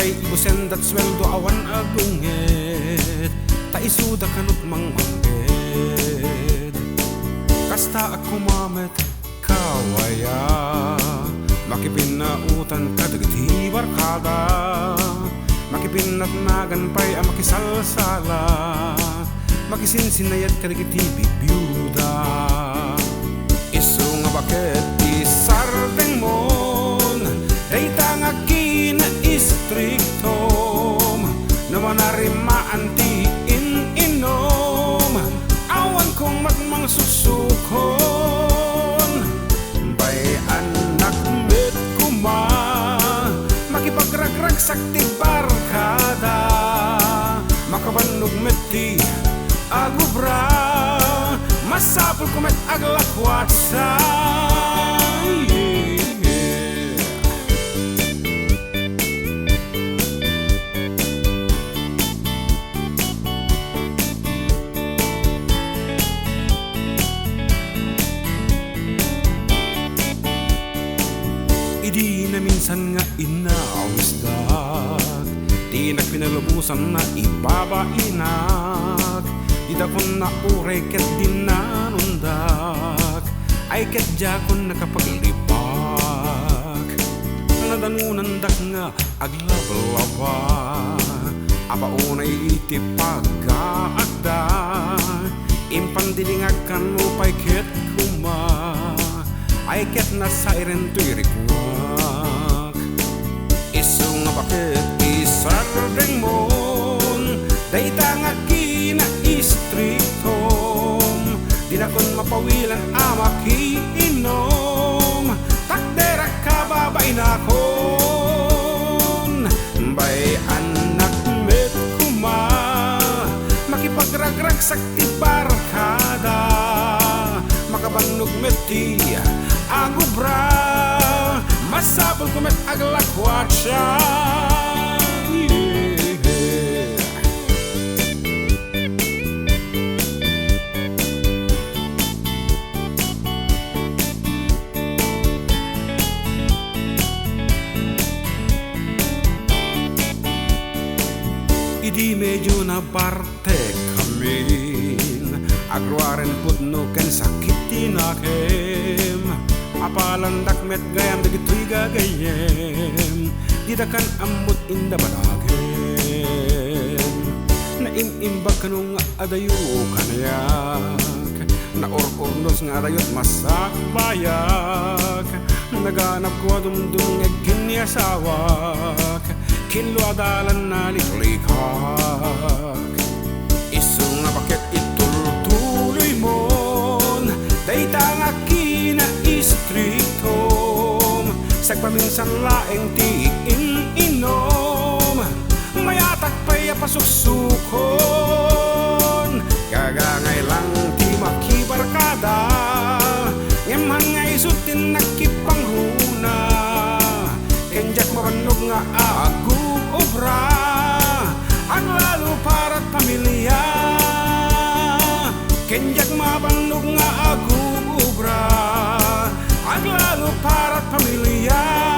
Kay ibusen dat sweldo awan agungit, ta isuda kanut mangmangged. Kasta ako mamet kawaya, makipinautan kadagiti barkada, makipinatnagan pa'y makisalsala, makisinsinayat kadagiti bibiyuda. Isu nga bakit isardeng mon, dayta nga kina-istriktom, naman narimaan ti in-inom, awan kong magmangsusukon. Bay anak met kuma, makipagragrag sakti barkada, makabanog met ti agubra, masapul ko met aglakwat sa. Idi na minsan nga inawisdak, di na pinalubusan na ibabainak, di da kon na uray ket dinanundak, ay ket dya kon nakapaglipak. Nadanunan dak nga aglablaba, apaunay iti pagkaagda, impandilingag kan upay ket kuma, ay ket na siren to'y rikwak. Isu nga bakit isardeng mon, dayta nga kina-istriktom, di na kon mapawilan amakiinom, takdera kababay na kon. Bay anak met kuma, makipagragrag sakti barkada, makabanog met ti agubra, masapul ko met aglakwat siya. Idi medyo na parte kamin, agruaren putno ken sakiti nakem, apalandak met gayam dagito'y gagayem, didakan amot inda banagem. Naimimbag kanong adayo kanayak, na or-ornos nga adayot masakbayak, naganap ko dumdum nga ginyasawak, kilo adalan na liklikak. Isu nga bakit itultuloy mon, dayta nga kina-istriktom, sagpaminsan laeng ti in-inom, mayatak pa'y pasuksukon, gagangay lang ti makibarkada, ngemhan nga isutin nakipanghuna, kenjak mabanog nga agubra, ang lalo para't pamilya, kenjak mabanog nga agubra, ang lalo para't pamilya.